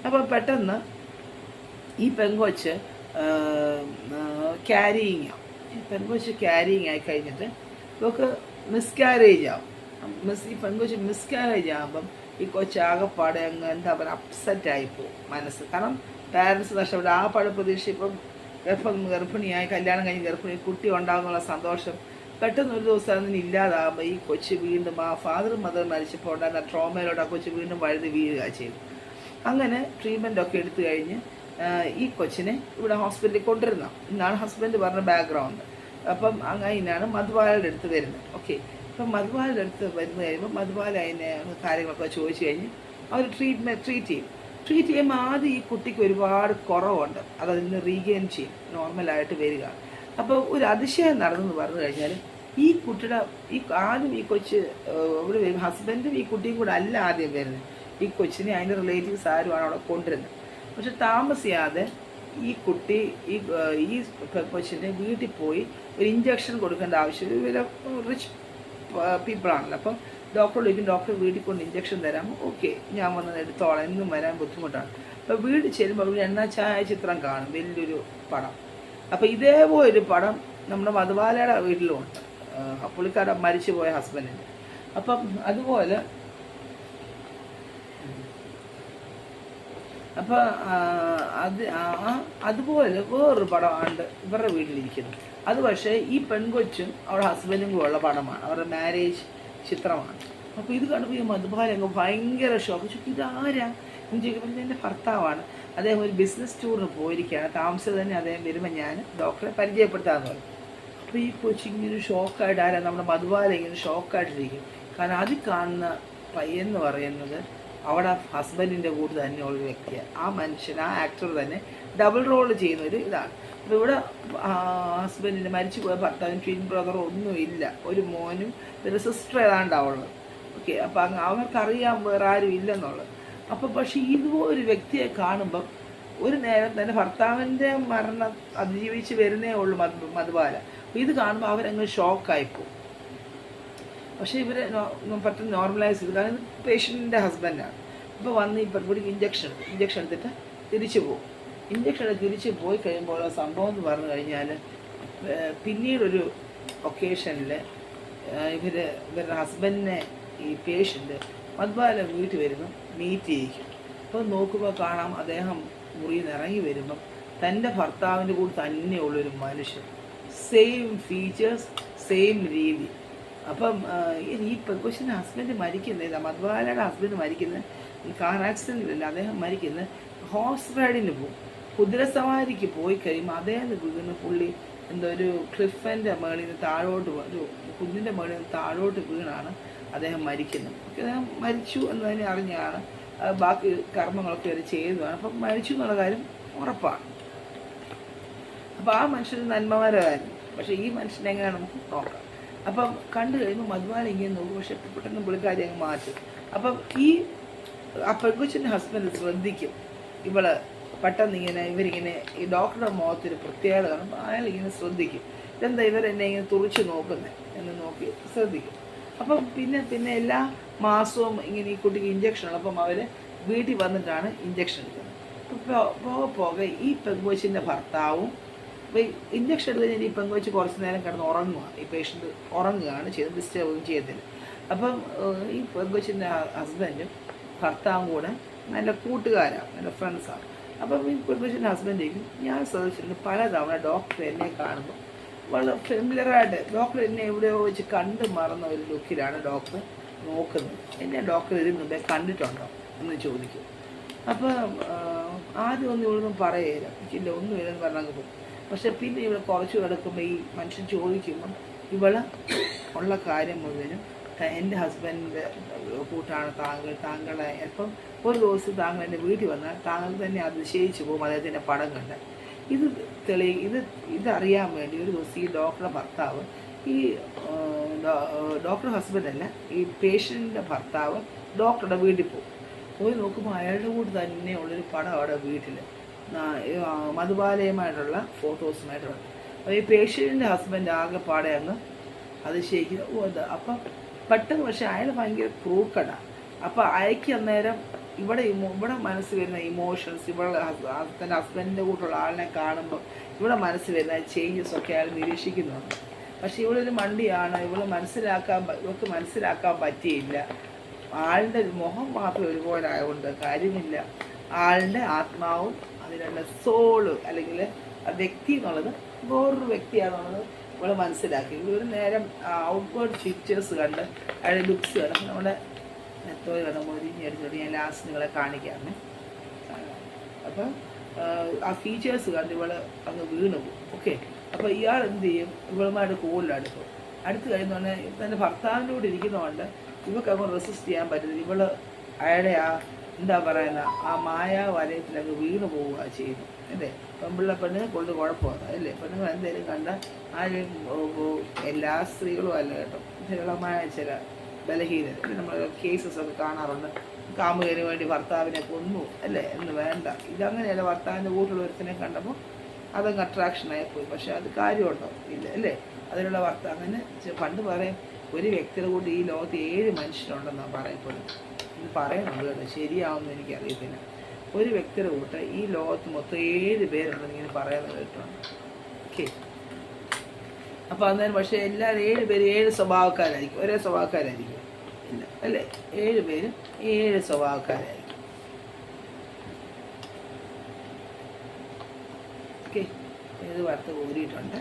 അപ്പോൾ പെട്ടെന്ന് ഈ പെങ്കൊച്ച് ക്യാരിയിങ് ആവും. ഈ പെങ്കൊച്ച് ക്യാരിയിങ് ആയി കഴിഞ്ഞിട്ട് ഇവർക്ക് മിസ്കാരേജ് ആവും. ഈ പെങ്കൊച്ച് മിസ്കാരേജ് ആകുമ്പം ഈ കൊച്ചാകപ്പാടെ അങ്ങ് എന്താ പറയുക അപ്സെറ്റായിപ്പോവും മനസ്സ്. കാരണം പാരൻസ് നഷ്ടപ്പെട്ടു. ആ പഴ പ്രതീക്ഷ ഇപ്പം ഗർഭിണിയായി കല്യാണം കഴിഞ്ഞ് ഗർഭിണി കുട്ടി ഉണ്ടാകുന്നുള്ള സന്തോഷം പെട്ടെന്ന് ഒരു ദിവസം അതിന് ഇല്ലാതാകുമ്പോൾ ഈ കൊച്ച് വീണ്ടും ആ ഫാദറും മദറും മരിച്ചപ്പോൾ ഉണ്ടായിരുന്ന ട്രോമയിലോട്ട് ആ കൊച്ച് വീണ്ടും വഴുതി വീഴുക ചെയ്തു. അങ്ങനെ ട്രീറ്റ്മെൻറ്റൊക്കെ എടുത്തു കഴിഞ്ഞ് ഈ കൊച്ചിനെ ഇവിടെ ഹോസ്പിറ്റലിൽ കൊണ്ടുവരുന്ന ഇന്നാണ് ഹസ്ബൻഡ് പറഞ്ഞ ബാക്ക്ഗ്രൗണ്ട്. അപ്പം അങ്ങനെയാണ് മധുബാലയുടെ അടുത്ത് വരുന്നത്. ഓക്കെ, അപ്പം മധുബാലയുടെ അടുത്ത് വരുന്ന കഴിയുമ്പോൾ മധുബാല അതിനെ കാര്യങ്ങളൊക്കെ ചോദിച്ചു കഴിഞ്ഞ് അവർ ട്രീറ്റ് ചെയ്യുമ്പോൾ ആദ്യം ഈ കുട്ടിക്ക് ഒരുപാട് കുറവുണ്ട്, അതിൽ നിന്ന് റീഗെയിൻ ചെയ്യും, നോർമലായിട്ട് വരിക. അപ്പോൾ ഒരു അതിശയം നടന്നെന്ന് പറഞ്ഞു കഴിഞ്ഞാൽ ഈ കുട്ടിയുടെ ആദ്യം ഈ കൊച്ച് ഇവിടെ വരും, ഹസ്ബൻഡും ഈ കുട്ടിയും കൂടെ അല്ല ആദ്യം വരുന്നത്. ഈ കൊച്ചിനെ അതിൻ്റെ റിലേറ്റീവ്സ് ആരുമാണ് അവിടെ കൊണ്ടുവരുന്നത്. പക്ഷെ താമസിയാതെ ഈ കുട്ടി ഈ കൊച്ചിൻ്റെ വീട്ടിൽ പോയി ഒരു ഇഞ്ചക്ഷൻ കൊടുക്കേണ്ട ആവശ്യം, ഇവരെ റിച്ച് പീപ്പിളാണല്ലോ. അപ്പം ഡോക്ടറോട് ചോദിക്കും, ഡോക്ടർ വീട്ടിൽ കൊണ്ട് ഇഞ്ചക്ഷൻ തരാം. ഓക്കെ, ഞാൻ വന്നത് എടുത്തോളാം, എന്നും വരാൻ ബുദ്ധിമുട്ടാണ്. അപ്പോൾ വീട്ടിൽ ചെല്ലുമ്പോൾ അവിടെ എണ്ണ ഛായാചിത്രം കാണും, വലിയൊരു പടം. അപ്പോൾ ഇതേപോലൊരു പടം നമ്മുടെ മധുബാലയുടെ വീട്ടിലുമുണ്ട്, പുള്ളിക്കാരുടെ മരിച്ചു പോയ ഹസ്ബൻഡിന്. അപ്പം അതുപോലെ അപ്പോൾ അതുപോലെ വേറൊരു പടമാണ് ഇവരുടെ വീട്ടിലിരിക്കുന്നത്. അത് പക്ഷേ ഈ പെൺകൊച്ചും അവരുടെ ഹസ്ബൻഡും കൂടെ ഉള്ള പടമാണ്, അവരുടെ മാരേജ് ചിത്രമാണ്. അപ്പോൾ ഇത് കണ്ടപ്പോൾ ഈ മധുബാല അങ്ങ് ഭയങ്കര ഷോക്ക്. ഇതാരാ എന്ന് ചോദിക്കുമ്പോൾ എൻ്റെ ഭർത്താവാണ്, അദ്ദേഹം ഒരു ബിസിനസ് ടൂറിന് പോയിരിക്കുകയാണ്, താമസിച്ചത് തന്നെ അദ്ദേഹം വരുമ്പോൾ ഞാൻ ഡോക്ടറെ പരിചയപ്പെടുത്താമെന്ന് പറഞ്ഞു. അപ്പോൾ ഈ കൊച്ചിങ്ങനെ ഷോക്കായിട്ട് ആരാ നമ്മുടെ മധുബാല ഇങ്ങനെ ഷോക്കായിട്ടിരിക്കും. കാരണം അതിൽ കാണുന്ന പയ്യെന്ന് പറയുന്നത് അവിടെ ഹസ്ബൻഡിൻ്റെ കൂടെ തന്നെയുള്ള ഒരു വ്യക്തിയാണ്. ആ മനുഷ്യൻ, ആ ആക്ടർ തന്നെ ഡബിൾ റോൾ ചെയ്യുന്ന ഒരു ഇതാണ്. അപ്പോൾ ഇവിടെ ഹസ്ബൻഡിൻ്റെ മരിച്ചു പോയ ഭർത്താവിന് ട്വിൻ ബ്രദറോ ഒന്നുമില്ല, ഒരു മോനും ഒരു സിസ്റ്റർ ഏതാണ്ടാവുള്ളത്. ഓക്കെ, അപ്പം അവർക്കറിയാൻ വേറെ ആരും ഇല്ലെന്നുള്ളത്. അപ്പോൾ പക്ഷേ ഇതുപോലൊരു വ്യക്തിയെ കാണുമ്പം ഒരു നേരം തന്നെ ഭർത്താവിൻ്റെ മരണം അതിജീവിച്ച് വരുന്നേ ഉള്ളൂ മധുബാല. അപ്പോൾ ഇത് കാണുമ്പോൾ അവരങ്ങ് ഷോക്കായിപ്പോവും. പക്ഷേ ഇവരെ പെട്ടെന്ന് നോർമലൈസ് ചെയ്തു. കാരണം ഇത് പേഷ്യൻറ്റിൻ്റെ ഹസ്ബൻഡാണ്. ഇപ്പോൾ വന്ന് ഈ പെൺകുട്ടിക്ക് ഇഞ്ചക്ഷൻ എടുത്തിട്ട് തിരിച്ചു പോകും. ഇഞ്ചക്ഷൻ തിരിച്ച് പോയി കഴിയുമ്പോൾ സംഭവം എന്ന് പറഞ്ഞു കഴിഞ്ഞാൽ പിന്നീടൊരു ഒക്കേഷനിൽ ഇവരുടെ ഹസ്ബൻഡിനെ ഈ പേഷ്യൻ്റ് മധുബാല വീട്ടിൽ വരുമ്പം മീറ്റ് ചെയ്യിക്കും. അപ്പോൾ നോക്കുമ്പോൾ കാണാം അദ്ദേഹം മുറിയിൽ നിന്ന് ഇറങ്ങി വരുമ്പം തൻ്റെ ഭർത്താവിൻ്റെ കൂടെ തന്നെയുള്ളൊരു മനുഷ്യൻ, സെയിം ഫീച്ചേഴ്സ്, സെയിം രീതി. അപ്പം ഈ പെൺകൊച്ചിൻ്റെ ഹസ്ബൻഡ് മരിക്കുന്നത്, മധുബാലയുടെ ഹസ്ബൻഡ് മരിക്കുന്നത് കാർ ആക്സിഡൻറ്റിലല്ല, അദ്ദേഹം മരിക്കുന്നത് ഹോഴ്സ് റൈഡിന് പോകും. കുതിരസവാരിക്ക് പോയി കഴിയുമ്പോൾ അദ്ദേഹം വീണ് പുള്ളി എന്തോ ഒരു ക്ലിഫിൻ്റെ മേളിൽ നിന്ന് താഴോട്ട്, ഒരു കുന്നിൻ്റെ മേളിൽ നിന്ന് താഴോട്ട് വീണാണ് അദ്ദേഹം മരിക്കുന്നത്. അദ്ദേഹം മരിച്ചു എന്ന് തന്നെ അറിഞ്ഞാണ് ബാക്കി കർമ്മങ്ങളൊക്കെ അവർ ചെയ്തതാണ്. അപ്പം മരിച്ചു എന്നുള്ള കാര്യം ഉറപ്പാണ്. അപ്പോൾ ആ മനുഷ്യന് നന്മമാരായിരുന്നു. പക്ഷേ ഈ മനുഷ്യനെ എങ്ങനെയാണ് നമുക്ക് നോക്കാം. അപ്പം കണ്ടു കഴിയുമ്പോൾ മധുബാല ഇങ്ങനെ നോക്കും, പക്ഷെ പെട്ടെന്ന് പുള്ളിക്കാരി അങ്ങ് മാറ്റും. അപ്പം ആ പെൺകൊച്ചിൻ്റെ ഹസ്ബൻഡ് ശ്രദ്ധിക്കും, ഇവള് പെട്ടെന്ന് ഇവരിങ്ങനെ ഈ ഡോക്ടറുടെ മുഖത്തൊരു പ്രത്യേകത കാണുമ്പോൾ അയാൾ ഇങ്ങനെ ശ്രദ്ധിക്കും, ഇതെന്താ ഇവരെന്നെ ഇങ്ങനെ തുറിച്ച് നോക്കുന്നത് എന്ന് നോക്കി ശ്രദ്ധിക്കും. അപ്പം പിന്നെ എല്ലാ മാസവും ഇങ്ങനെ ഈ കുട്ടിക്ക് ഇഞ്ചക്ഷൻ ഉള്ളപ്പം അവർ വീട്ടിൽ വന്നിട്ടാണ് ഇഞ്ചക്ഷൻ എടുക്കുന്നത്. പോകെ ഈ പെൺകൊച്ചിൻ്റെ ഭർത്താവും ഇഞ്ചക്ഷൻ എടുത്ത് കഴിഞ്ഞാൽ ഈ പെൺകൊച്ച് കുറച്ച് നേരം കിടന്ന് ഉറങ്ങുക, ഈ പേഷ്യൻ്റ് ഉറങ്ങുകയാണ് ചെയ്തത്, ഡിസ്റ്റർബും ചെയ്യത്തില്ല. അപ്പം ഈ പെൺകൊച്ചിൻ്റെ ഹസ്ബൻഡും ഭർത്താവും കൂടെ നല്ല കൂട്ടുകാരാണ്, നല്ല ഫ്രണ്ട്സാണ്. അപ്പം ഈ പെൺകൊച്ചിൻ്റെ ഹസ്ബൻഡേക്കും ഞാൻ ശ്രദ്ധിച്ചിട്ടുണ്ട് പലതവണ ഡോക്ടർ എന്നെ കാണുമ്പോൾ വളരെ ഫെമിലറായിട്ട് ഡോക്ടർ എന്നെ എവിടെയോ വെച്ച് കണ്ടു മറന്ന ഒരു ലുക്കിലാണ് ഡോക്ടർ നോക്കുന്നത്. എന്നെ ഡോക്ടർ ഇതിന് മുമ്പേ കണ്ടിട്ടുണ്ടോ എന്ന് ചോദിക്കും. അപ്പം ആദ്യം ഒന്നും ഇവിടെയൊന്നും പറയില്ല, എനിക്കില്ല ഒന്നുമില്ലെന്ന് പറഞ്ഞങ്ങ് പോകും. പക്ഷെ പിന്നെ ഇവിടെ കുറച്ച് കിടക്കുമ്പോൾ ഈ മനുഷ്യൻ ചോദിക്കുമ്പം ഇവള് ഉള്ള കാര്യം മുഴുവനും എൻ്റെ ഹസ്ബൻഡിൻ്റെ കൂട്ടാണ് താങ്കളെ ഇപ്പം ഒരു ദിവസം താങ്കൾ എൻ്റെ വീട്ടിൽ വന്നാൽ താങ്കൾ തന്നെ അതിശയിച്ചു പോകും അദ്ദേഹത്തിൻ്റെ പടം കണ്ട്. ഇതറിയാൻ വേണ്ടി ഒരു ദിവസം ഈ ഡോക്ടറുടെ ഭർത്താവ്, ഈ ഡോക്ടർ ഹസ്ബൻഡല്ല, ഈ പേഷ്യൻറ്റിൻ്റെ ഭർത്താവ് ഡോക്ടറുടെ വീട്ടിൽ പോയി നോക്കുമ്പോൾ അയാളുടെ കൂടെ തന്നെയുള്ളൊരു പടം അവിടെ വീട്ടിൽ മധുബാലയുമായിട്ടുള്ള ഫോട്ടോസുമായിട്ടുള്ള. അപ്പോൾ ഈ പേഷ്യൻറ്റിൻ്റെ ഹസ്ബൻഡ് ആകെപ്പാടെ അങ്ങ് അതിശയിക്കുന്നത്. അപ്പം പെട്ടെന്ന് പക്ഷേ അയാൾ ഭയങ്കര ക്രൂക്കടാണ്. അപ്പോൾ അയക്ക് അന്നേരം ഇവിടെ മനസ്സിൽ വരുന്ന ഇമോഷൻസ്, തൻ്റെ ഹസ്ബൻഡിൻ്റെ കൂട്ടുള്ള ആളിനെ കാണുമ്പോൾ ഇവിടെ മനസ്സിൽ വരുന്ന ചേഞ്ചസ് ഒക്കെ അയാൾ നിരീക്ഷിക്കുന്നുണ്ട്. പക്ഷെ ഇവളൊരു മണ്ടിയാണ്, ഇവൾക്ക് മനസ്സിലാക്കാൻ പറ്റിയില്ല. ആളുടെ മുഖം മാത്രം ഒരുപോലെ ആയതുകൊണ്ട് കാര്യമില്ല. ആളുടെ ആത്മാവും അതിനുള്ള സോള് അല്ലെങ്കിൽ വ്യക്തി എന്നുള്ളത് വേറൊരു വ്യക്തിയാണെന്നുള്ളത് ഇവള് മനസ്സിലാക്കി. ഒരു നേരം ഔട്ട്വേർഡ് ഫീച്ചേഴ്സ് കണ്ട് അയാളുടെ ലുക്സ് കണ്ട് നമ്മുടെ നെത്തോയി വേണം മൊരിഞ്ഞെടുത്തിട്ട് ഞാൻ ലാസ്റ്റ് നിങ്ങളെ കാണിക്കാമേ. അപ്പം ആ ഫീച്ചേഴ്സ് കണ്ട് ഇവള് അങ്ങ് വീണു പോകും. ഓക്കെ, അപ്പോൾ ഇയാൾ എന്ത് ചെയ്യും? ഇവളുമായിട്ട് കൂടുതലെടുക്കും. അടുത്ത് കഴിഞ്ഞ പറഞ്ഞാൽ തൻ്റെ ഭർത്താവിൻ്റെ കൂടെ ഇരിക്കുന്നതുകൊണ്ട് ഇവൾക്ക് അങ്ങ് റെസിസ്റ്റ് ചെയ്യാൻ പറ്റുന്നില്ല. ഇവള് അയാളുടെ എന്താ പറയുന്ന ആ മായ വലയത്തിലങ്ങ് വീണു പോവുക ചെയ്യുന്നു അല്ലേ. പെൺപിള്ള പെണ്ണിനെ കൊണ്ട് കുഴപ്പമാണ് അല്ലേ. പെണ്ണുങ്ങൾ എന്തെങ്കിലും കണ്ടാൽ ആരും എല്ലാ സ്ത്രീകളും അല്ല കേട്ടോ, വിരളമായ ചില ബലഹീനത നമ്മൾ കേസസ് ഒക്കെ കാണാറുണ്ട്. കാമുകന് വേണ്ടി ഭർത്താവിനെ കൊന്നു അല്ലേ എന്ന് വേണ്ട. ഇതങ്ങനെയല്ല, ഭർത്താവിൻ്റെ കൂട്ടുള്ള ഒരുത്തിനെ കണ്ടപ്പോൾ അതങ്ങ് അട്രാക്ഷനായി പോയി. പക്ഷെ അത് കാര്യമുണ്ടോ? ഇല്ല അല്ലേ. അതിനുള്ള അങ്ങനെ പണ്ട് പറയും, ഒരു വ്യക്തിയുടെ കൂടി ഈ ലോകത്ത് 7 മനുഷ്യരുണ്ടെന്നാണ് പറയപ്പെടുന്നത്. ഇത് പറയണുള്ളൂ കേട്ടോ, ശരിയാവുമെന്ന് എനിക്കറിയത്തില്ല. ഒരു വ്യക്തിയുടെ കൂട്ട് ഈ ലോകത്ത് മൊത്തം 7 പേരുണ്ടെന്ന് ഇങ്ങനെ പറയുന്നത് കേട്ടുണ്ട്. ഓക്കെ, അപ്പോൾ അന്നേരം പക്ഷേ എല്ലാവരും 7 പേര് 7 സ്വഭാവക്കാരായിരിക്കും, ഒരേ സ്വഭാവക്കാരായിരിക്കും ഇല്ല അല്ലേ. 7 പേരും 7 സ്വഭാവക്കാരായിരിക്കും. ഓക്കെ, ഇത് വറുത്ത് കോരിയിട്ടുണ്ട്.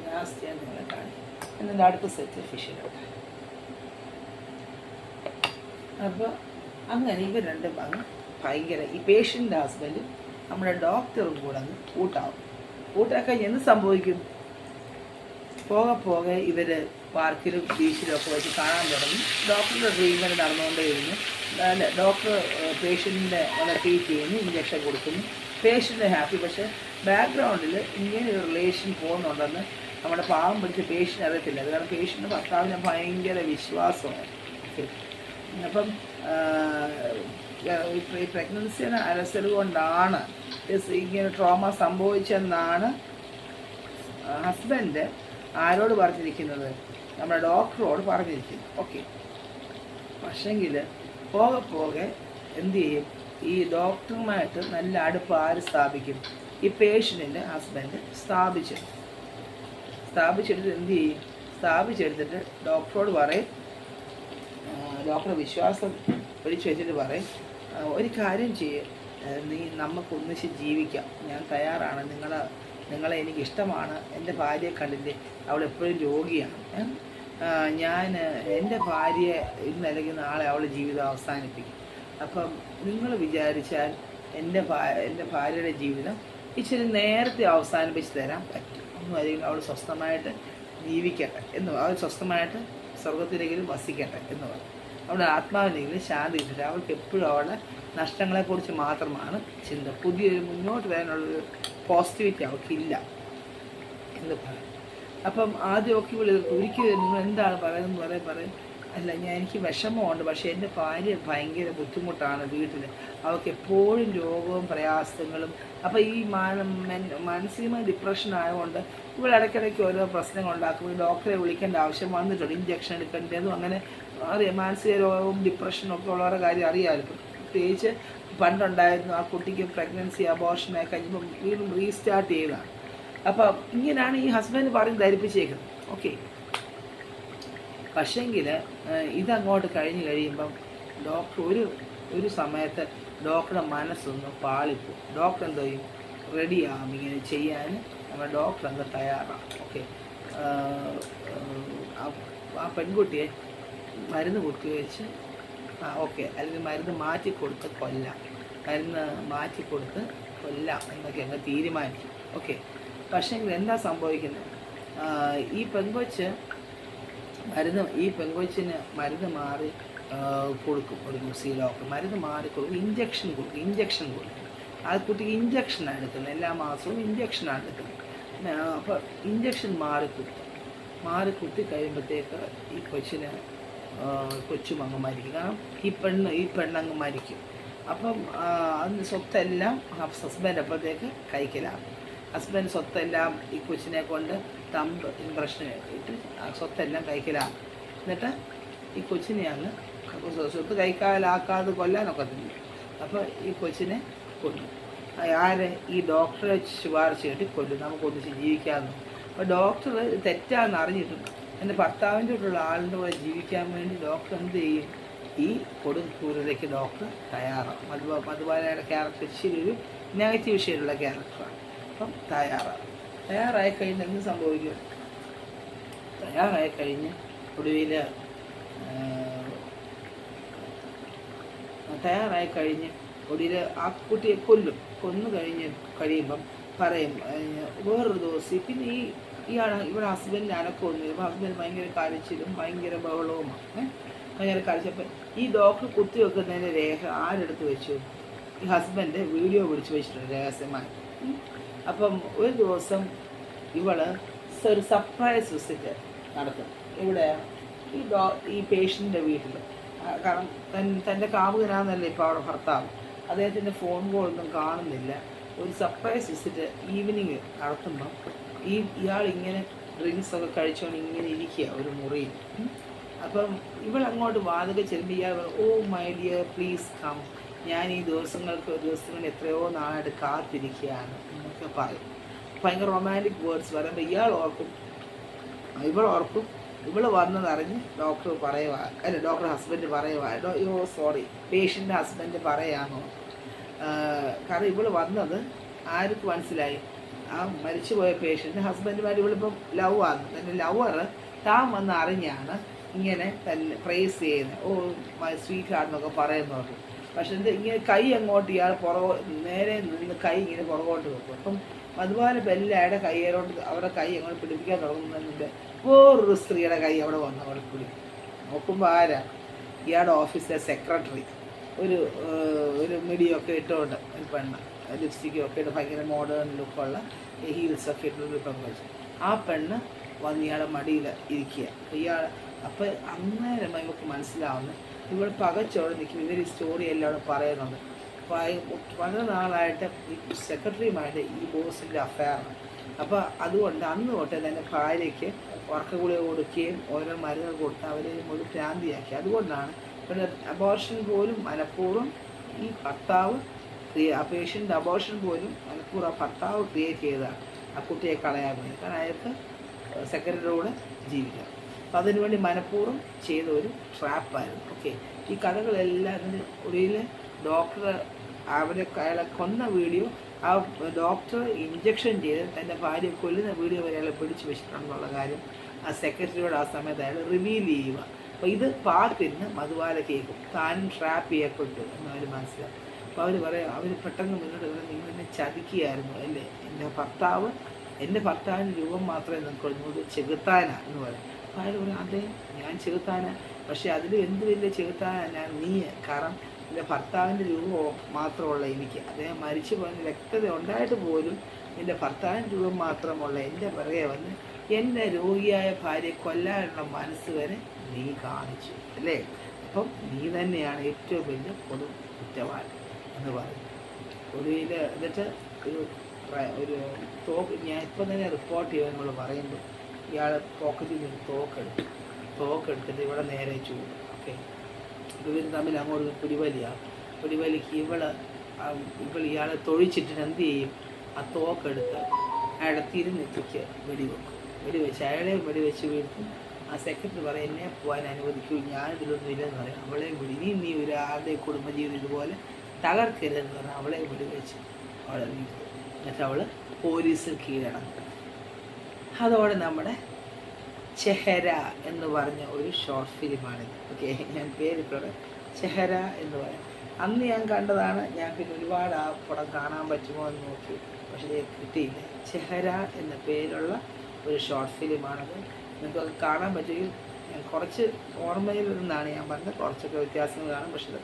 ലാസ്റ്റ് ഞാൻ നിങ്ങളെ കാണിക്കും. എന്നിട്ട് അടുത്ത സെറ്റ് ഫിഷിലുണ്ട്. അപ്പോൾ അങ്ങനെ ഇവർ രണ്ടും അങ്ങ് ഭയങ്കര ഈ പേഷ്യൻ്റെ ഹസ്ബൻഡും നമ്മുടെ ഡോക്ടറും കൂടെ അങ്ങ് കൂട്ടാക്കാൻ എന്ത് സംഭവിക്കും? പോകെ ഇവർ പാർക്കിലും ബീച്ചിലും ഒക്കെ വെച്ച് കാണാൻ തുടങ്ങി. ഡോക്ടറുടെ ട്രീറ്റ്മെൻറ്റ് നടന്നുകൊണ്ടേയിരുന്നു. അല്ല, ഡോക്ടർ പേഷ്യൻറ്റിൻ്റെ ട്രീറ്റ് ചെയ്യുന്നു, ഇഞ്ചക്ഷൻ കൊടുക്കുന്നു, പേഷ്യൻ്റ് ഹാപ്പി. പക്ഷേ ബാക്ക്ഗ്രൗണ്ടിൽ ഇങ്ങനെ ഒരു റിലേഷൻ പോകുന്നുണ്ടെന്ന് നമ്മുടെ പാവം പിടിച്ച പേഷ്യൻ്റ് അറിയത്തില്ല. അത് കാരണം പേഷ്യൻ്റ് ഭർത്താവിന് ഭയങ്കര വിശ്വാസമാണ്. അപ്പം ഈ പ്രഗ്നൻസിന് അലസൽ കൊണ്ടാണ് ഇങ്ങനെ ട്രോമ സംഭവിച്ചെന്നാണ് ഹസ്ബൻഡ് ആരോട് പറഞ്ഞിരിക്കുന്നത്? നമ്മുടെ ഡോക്ടറോട് പറഞ്ഞിരിക്കുന്നു. ഓക്കെ, പക്ഷെങ്കിൽ പോകെ എന്തു ചെയ്യും? ഈ ഡോക്ടറുമായിട്ട് നല്ല അടുപ്പ് ആര് സ്ഥാപിക്കും? ഈ പേഷ്യൻറ്റിൻ്റെ ഹസ്ബൻഡ് സ്ഥാപിച്ചെടുത്ത് എന്തു ചെയ്യും? സ്ഥാപിച്ചെടുത്തിട്ട് ഡോക്ടറോട് പറയും, ഡോക്ടറെ വിശ്വാസം ഒഴിച്ചു വെച്ചിട്ട് പറയും, ഒരു കാര്യം ചെയ്യും, നമുക്കൊന്നിച്ച് ജീവിക്കാം, ഞാൻ തയ്യാറാണ്, നിങ്ങളെ എനിക്കിഷ്ടമാണ്, എൻ്റെ ഭാര്യയെ കണ്ടില്ലേ, അവൾ എപ്പോഴും രോഗിയാണ്, ഞാൻ എൻ്റെ ഭാര്യയെ ഇന്നല്ലെങ്കിൽ നാളെ അവളുടെ ജീവിതം അവസാനിപ്പിക്കും. അപ്പം നിങ്ങൾ വിചാരിച്ചാൽ എൻ്റെ ഭാര്യയുടെ ജീവിതം ഇച്ചിരി നേരത്തെ അവസാനിപ്പിച്ച് തരാൻ പറ്റും. ഒന്നും അല്ലെങ്കിൽ അവൾ സ്വസ്ഥമായിട്ട് ജീവിക്കട്ടെ അവൾ സ്വസ്ഥമായിട്ട് സ്വർഗത്തിലെങ്കിലും വസിക്കട്ടെ എന്ന് പറയും. അവളുടെ ആത്മാവിനെങ്കിലും ശാന്തി കിട്ടില്ല. അവൾക്ക് എപ്പോഴും അവളുടെ നഷ്ടങ്ങളെക്കുറിച്ച് മാത്രമാണ് ചിന്ത. പുതിയൊരു മുന്നോട്ട് വരാനുള്ളൊരു പോസിറ്റിവിറ്റി അവൾക്കില്ല എന്ന് പറയും. അപ്പം ആദ്യമൊക്കെ ഒരിക്കലും നിങ്ങൾ എന്താണ് പറയുന്നത് പറയും, അല്ല എനിക്ക് വിഷമമുണ്ട്, പക്ഷേ എൻ്റെ ഭാര്യ ഭയങ്കര ബുദ്ധിമുട്ടാണ് വീട്ടിൽ, അവൾക്ക് എപ്പോഴും രോഗവും പ്രയാസങ്ങളും. അപ്പോൾ ഈ മാനസികമായ ഡിപ്രഷൻ ആയതുകൊണ്ട് ഇവിടെ ഇടയ്ക്കിടയ്ക്ക് ഓരോ പ്രശ്നങ്ങൾ ഉണ്ടാക്കുമ്പോൾ ഡോക്ടറെ വിളിക്കേണ്ട ആവശ്യം വന്നിട്ടുണ്ട്. ഇഞ്ചക്ഷൻ എടുക്കേണ്ടതും അങ്ങനെ അറിയാം. മാനസിക രോഗവും ഡിപ്രഷനും ഒക്കെ ഉള്ളവരുടെ കാര്യം അറിയാമല്ലോ. പ്രത്യേകിച്ച് പണ്ടുണ്ടായിരുന്നു ആ കുട്ടിക്ക് പ്രഗ്നൻസി അബോർഷനായി കഴിഞ്ഞപ്പോൾ വീണ്ടും റീസ്റ്റാർട്ട് ചെയ്തതാണ്. അപ്പം ഇങ്ങനെയാണ് ഈ ഹസ്ബൻഡ് പറഞ്ഞ് ധരിപ്പിച്ചേക്കുന്നത്. ഓക്കെ, പക്ഷേങ്കിൽ ഇതങ്ങോട്ട് കഴിയുമ്പം ഡോക്ടർ ഒരു സമയത്ത് ഡോക്ടറുടെ മനസ്സൊന്ന് പാളിപ്പോവും. ഡോക്ടർ എന്തോ ചെയ്യും? റെഡിയാകും ഇങ്ങനെ ചെയ്യാൻ. നമ്മുടെ ഡോക്ടർ അങ്ങ് തയ്യാറാണ്. ഓക്കെ, ആ പെൺകുട്ടിയെ മരുന്ന് കുത്തിവെച്ച് ഓക്കെ, അല്ലെങ്കിൽ മരുന്ന് മാറ്റിക്കൊടുത്ത് കൊല്ലാം എന്നൊക്കെ അങ്ങ് തീരുമാനിക്കും. ഓക്കെ, പക്ഷേ എന്താ സംഭവിക്കുന്നത്? ഈ പെൺകൊച്ചിന് മരുന്ന് മാറി കൊടുക്കും. ഒരു ഡോക്ടർ മരുന്ന് മാറി കൊടുക്കും, ഇഞ്ചക്ഷൻ കൊടുക്കും. ആ കുട്ടിക്ക് ഇഞ്ചക്ഷനാണ് എടുക്കുന്നത്, എല്ലാ മാസവും ഇഞ്ചക്ഷനാണ് എടുക്കുന്നത്. അപ്പോൾ ഇഞ്ചക്ഷൻ മാറിക്കുത്തി കഴിയുമ്പോഴത്തേക്ക് ഈ കൊച്ചും അങ്ങ് മരിക്കും. കാരണം ഈ പെണ്ണങ്ങ് മരിക്കും. അപ്പം അതിന് സ്വത്തെല്ലാം ഹസ്ബൻഡ് അപ്പോഴത്തേക്ക് കൈക്കലാകും. ഹസ്ബൻഡ് സ്വത്തെല്ലാം ഈ കൊച്ചിനെ കൊണ്ട് തമ്പ് ഇംപ്രഷൻ ഇട്ട് സ്വത്തെല്ലാം കൈക്കലാകും. എന്നിട്ട് ഈ കൊച്ചിനെ അങ്ങ് സ്വത്ത് കൈക്കാലാക്കാതെ കൊല്ലാനൊക്കത്തില്ല. അപ്പോൾ ഈ കൊച്ചിനെ കൊല്ലും. ആരെ? ഈ ഡോക്ടറെ ശുപാർശ ചെയ്തിട്ട് കൊല്ലും, നമുക്ക് ഒന്നിച്ച് ജീവിക്കാമെന്ന്. അപ്പോൾ ഡോക്ടർ തെറ്റാന്ന് അറിഞ്ഞിട്ടും എൻ്റെ ഭർത്താവിൻ്റെ കൂടെയുള്ള ആളിൻ്റെ കൂടെ ജീവിക്കാൻ വേണ്ടി ഡോക്ടർ എന്ത് ചെയ്യും? ഈ കൊടും ക്രൂരതയ്ക്ക് ഡോക്ടർ തയ്യാറാവും. മധുബാലയുടെ ക്യാരക്ടർ ഇച്ചിരി ഒരു നെഗറ്റീവ് ഷെയ്ഡുള്ള ക്യാരക്ടറാണ്. അപ്പം തയ്യാറായി കഴിഞ്ഞ് എന്ത് സംഭവിക്കും? തയ്യാറായി കഴിഞ്ഞ് ഒടുവിൽ ആ കുട്ടിയെ കൊന്നു കഴിയുമ്പം പറയും വേറൊരു ദിവസം. പിന്നെ ഇവിടെ ഹസ്ബൻഡിന് അനക്കമൊന്നുമില്ല. ഹസ്ബൻഡ് ഭയങ്കര കരച്ചിലും ഭയങ്കര ബഹളവുമാണ്. ഭയങ്കര കരച്ചപ്പം ഈ ഡോക്ടർ കുത്തിവെക്കുന്നതിൻ്റെ രേഖ ആരെടുത്ത് വെച്ചു? ഈ ഹസ്ബൻഡ് വീഡിയോ പിടിച്ച് വെച്ചിട്ടുണ്ട് രഹസ്യമായി. അപ്പം ഒരു ദിവസം ഇവള് ഒരു സർപ്രൈസ് വിസിറ്റ് നടത്തും. ഇവിടെ ഈ പേഷ്യൻ്റെ വീട്ടിൽ. കാരണം തൻ്റെ കാമുകനാന്നല്ലേ ഇപ്പോൾ അവിടെ ഭർത്താവ്. അദ്ദേഹത്തിൻ്റെ ഫോൺ കോളൊന്നും കാണുന്നില്ല. ഒരു സർപ്രൈസ് വിസിറ്റ് ഈവനിങ് നടത്തുമ്പം ഇയാളിങ്ങനെ ഡ്രിങ്ക്സൊക്കെ കഴിച്ചുകൊണ്ട് ഇങ്ങനെ ഇരിക്കുക ഒരു മുറിയിൽ. അപ്പം ഇവളങ്ങോട്ട് വാതിൽ ചെല്ലുമ്പോൾ ഇയാൾ oh my dear please come, ഞാൻ ഈ ദിവസങ്ങൾ എത്രയോ നാളായിട്ട് കാത്തിരിക്കുകയാണ് എന്നൊക്കെ പറയും. ഭയങ്കര റൊമാൻറ്റിക് വേർഡ്സ് പറയുമ്പോൾ ഇവൾ വന്നതറിഞ്ഞ് ഡോക്ടർ ഹസ്ബൻഡ് പേഷ്യൻ്റെ ഹസ്ബൻഡ് പറയാമോ? കാരണം ഇവൾ വന്നത് ആർക്ക് മനസ്സിലായി? ആ മരിച്ചുപോയ പേഷ്യൻ്റ് ഹസ്ബൻഡുമാർ ഇവളിപ്പം ലവാണ്. തൻ്റെ ലവർ താൻ വന്ന് അറിഞ്ഞാണ് ഇങ്ങനെ തന്നെ പ്രൈസ് ചെയ്യുന്നത്. ഓ മൈ സ്വീറ്റ് ഹാർട്ട് എന്നൊക്കെ പറയുന്നത്. പക്ഷെ ഇങ്ങനെ കൈ അങ്ങോട്ട് ഇയാൾ നേരെ നിന്ന് കൈ ഇങ്ങനെ പുറകോട്ട് വെക്കും. അപ്പം അതുപോലെ ബെല്ലയുടെ കൈയിലോട്ട് അവരുടെ കൈ അങ്ങോട്ട് പിടിപ്പിക്കാൻ തുടങ്ങുന്നതിൻ്റെ വേറൊരു സ്ത്രീയുടെ കൈ അവിടെ വന്ന് അവിടെ പിടിക്കും. നോക്കുമ്പോൾ ആരാ? ഇയാളുടെ ഓഫീസിലെ സെക്രട്ടറി. ഒരു മിടിയൊക്കെ ഇട്ടുകൊണ്ട് ഒരു പെണ്ണ്, ലിപ്സ്റ്റിക്കൊക്കെ ഇട്ട് ഭയങ്കര മോഡേൺ ലുക്കുള്ള ഹീൽസൊക്കെ ഇട്ടൊരു പെൺകൊച്ച്. ആ പെണ്ണ് വന്ന് ഇയാളുടെ മടിയിൽ ഇരിക്കുക. അപ്പം അന്നേരം ഇവർക്ക് മനസ്സിലാവുന്നു ഇവൾ പകച്ചോടെ നിൽക്കും. ഇവർ ഈ സ്റ്റോറി എല്ലാം അവിടെ പറയുന്നുണ്ട്. വളരെ നാളായിട്ട് ഈ സെക്രട്ടറിയുമായിട്ട് ഈ ബോസിൻ്റെ അഫയറാണ്. അപ്പോൾ അതുകൊണ്ട് അന്ന് തൊട്ടേ തന്നെ ഭാര്യയ്ക്ക് ഉറക്കഗുളിക കൊടുക്കുകയും ഓരോ മരുന്നുകൾ കൊടുത്ത് അവരെ മുഴുവൻ ഭ്രാന്തിയാക്കി. അതുകൊണ്ടാണ് പിന്നെ അബോർഷൻ പോലും മനഃപൂർവ്വം ഈ ഭർത്താവ് ആ പേഷ്യൻ്റ് അബോർഷൻ പോലും മനഃപൂർവ്വം ആ ഭർത്താവ് ക്രിയേറ്റ് ചെയ്തതാണ് ആ കുട്ടിയെ കളയാൻ വേണ്ടി. കാരണം അയാൾക്ക് സെക്രട്ടറിയോട് ജീവിക്കാം. അപ്പോൾ അതിനുവേണ്ടി മനഃപൂർവ്വം ചെയ്ത ഒരു ട്രാപ്പായിരുന്നു. ഓക്കെ, ഈ കഥകളെല്ലാം അതിൻ്റെ ഒടുവിൽ ഡോക്ടർ അയാളെ കൊന്ന വീഡിയോ, ആ ഡോക്ടർ ഇഞ്ചക്ഷൻ ചെയ്ത് തൻ്റെ ഭാര്യയെ കൊല്ലുന്ന വീഡിയോ വരെ അയാളെ പിടിച്ചു വെച്ചിട്ടുണ്ടെന്നുള്ള കാര്യം ആ സെക്രട്ടറിയോട് ആ സമയത്ത് അയാൾ റിവീൽ ചെയ്യുക. അപ്പോൾ ഇത് പാർട്ടിന് മധുബാല കേൾക്കും, താനും ട്രാപ്പ് ചെയ്യപ്പെട്ടു എന്നവർ മനസ്സിലാക്കും. അപ്പോൾ അവർ പറയും, അവർ പെട്ടെന്ന് മുന്നോട്ട് പറയും, നിങ്ങൾ എന്നെ ചതിക്കുകയായിരുന്നു അല്ലേ? എൻ്റെ ഭർത്താവിൻ്റെ രൂപം മാത്രമേ നിങ്ങൾക്ക് ചെകുത്താന എന്ന് പറയും. അപ്പോൾ അയാൾ പറയും, അതെ ഞാൻ ചെകുത്താന, പക്ഷേ അതിൽ എന്ത് വലിയ ചെകുത്താന ഞാൻ നീ. കാരണം എൻ്റെ ഭർത്താവിൻ്റെ രൂപം മാത്രമുള്ള എനിക്ക്, അദ്ദേഹം മരിച്ചു പോയതിന് വ്യക്തത ഉണ്ടായിട്ട് പോലും എൻ്റെ ഭർത്താവിൻ്റെ രൂപം മാത്രമുള്ള എൻ്റെ പിറകെ വന്ന് എൻ്റെ രോഗിയായ ഭാര്യയെ കൊല്ലാനുള്ള മനസ്സ് വരെ നീ കാണിച്ചു അല്ലേ? അപ്പം നീ തന്നെയാണ് ഏറ്റവും വലിയ പൊതു കുറ്റവാളി എന്ന് പറയും. ഒടുവിൽ എന്നിട്ട് ഒരു ഞാൻ ഇപ്പം തന്നെ റിപ്പോർട്ട് ചെയ്യുമെന്നുള്ള പറയുമ്പോൾ ഇയാൾ പോക്കറ്റിൽ നിന്ന് തോക്കെടുത്തിട്ട് ഇവിടെ നേരെ ചൂടും. ഓക്കെ, ഇവർ തമ്മിൽ അങ്ങോട്ട് പിടിവലിക്ക് ഇയാളെ തൊഴിച്ചിട്ട് എന്ത് ചെയ്യും? ആ തോക്കെടുത്ത് അയാളെ തിരുനെറ്റിക്ക് വെടിവെച്ച് അയാളെ വെടിവെച്ച് വീഴ്ത്തും. ആ സെക്രട്ടറി പറയും, എന്നെ പോകാൻ അനുവദിക്കൂ, ഞാനിതിലൊന്നും ഇല്ലെന്ന് പറയും. അവളെയും വിടി, നീ ഒരാളുടെ കുടുംബജീവിതം ഇതുപോലെ തകർക്കരുതെന്ന് പറഞ്ഞാൽ അവളെ വെടിവെച്ച് അവളെ വീഴ്ത്തും. എന്നിട്ട് അവൾ പോലീസിൽ കീഴടങ്ങും. അതോടെ നമ്മുടെ ചെഹര എന്ന് പറഞ്ഞ ഒരു ഷോർട്ട് ഫിലിമാണിത്. ഓക്കെ, ഞാൻ പേരിട്ടോടെ ചെഹര എന്ന് പറയും. അന്ന് ഞാൻ കണ്ടതാണ്. ഞാൻ പിന്നെ ഒരുപാട് ആ പടം കാണാൻ പറ്റുമോ എന്ന് നോക്കി, പക്ഷേ കിട്ടിയില്ല. ചെഹര എന്ന പേരുള്ള ഒരു ഷോർട്ട് ഫിലിമാണത്. നിങ്ങൾക്കത് കാണാൻ പറ്റുമെങ്കിൽ ഞാൻ കുറച്ച് ഓർമ്മയിൽ നിന്നാണ് ഞാൻ പറഞ്ഞത്, കുറച്ചൊക്കെ വ്യത്യാസങ്ങൾ കാണും, പക്ഷേ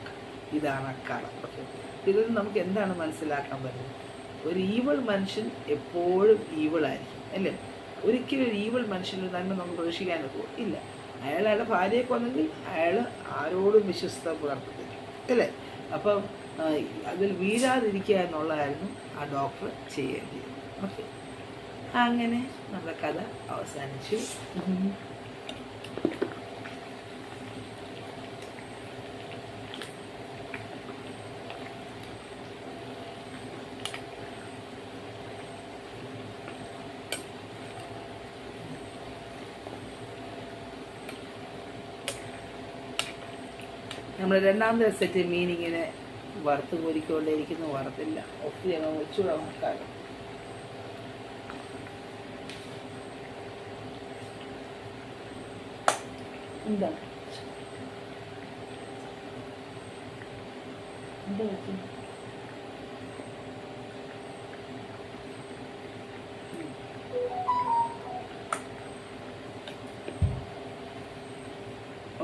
ഇതാണ് ആ കഥ. ഓക്കെ, ഇതിൽ നമുക്ക് എന്താണ് മനസ്സിലാക്കാൻ പറ്റുന്നത്? ഒരു ഈവൾ മനുഷ്യൻ എപ്പോഴും ഈവളായിരിക്കും അല്ലേ? ഒരിക്കലും ഒരു ഈവൾ മനുഷ്യന് നന്മ നമുക്ക് പ്രതീക്ഷിക്കാനൊക്കെ ഇല്ല. അയാളുടെ ഭാര്യയെ കൊന്നെങ്കിൽ അയാൾ ആരോടും വിശ്വസ്ത പുലർത്തത്തില്ല അല്ലേ? അപ്പം അതിൽ വീഴാതിരിക്കുക എന്നുള്ളതായിരുന്നു ആ ഡോക്ടർ ചെയ്യേണ്ടത്. ഓക്കെ, അങ്ങനെ നമ്മുടെ കഥ അവസാനിച്ചു. നമ്മൾ രണ്ടാമത്തെ സെറ്റ് മീൻ ഇങ്ങനെ വറുത്ത് കോരിക്കൊണ്ടേയിരിക്കുന്നു, വറുത്തില്ല. ഒത്തിരി അങ്ങ് വെച്ചുകൂടെ വറുക്കാറ്. എന്താ എന്താ വെച്ചു?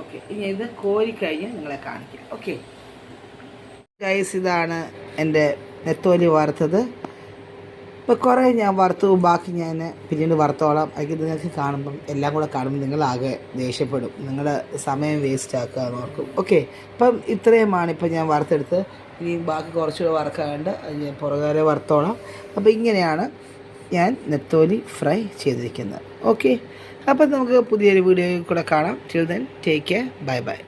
ഓക്കെ, ഇനി ഇത് കോരിക്കഴിഞ്ഞ് നിങ്ങളെ കാണിക്കാം. ഓക്കെ ഗൈസ്, ഇതാണ് എൻ്റെ നെത്തോലി വറുത്തത്. ഇപ്പോൾ കുറേ ഞാൻ വറുത്തു, ബാക്കി ഞാൻ പിന്നീട് വറുത്തോളാം. അത് നിങ്ങൾക്ക് കാണുമ്പം എല്ലാം കൂടെ കാണുമ്പോൾ നിങ്ങളാകെ ദേഷ്യപ്പെടും, നിങ്ങളുടെ സമയം വേസ്റ്റ് ആക്കുക എന്ന് ഓർക്കും. ഓക്കെ, അപ്പം ഇത്രയുമാണ് ഇപ്പം ഞാൻ വറുത്തെടുത്ത്. ഇനി ബാക്കി കുറച്ചുകൂടെ വറുക്കാനുണ്ട്, അത് ഞാൻ പുറകെ വറുത്തോളാം. അപ്പോൾ ഇങ്ങനെയാണ് ഞാൻ നെത്തോലി ഫ്രൈ ചെയ്തിരിക്കുന്നത്. ഓക്കെ, അപ്പം നമുക്ക് പുതിയൊരു വീഡിയോയിൽ കൂടെ കാണാം. Till then take care, bye bye.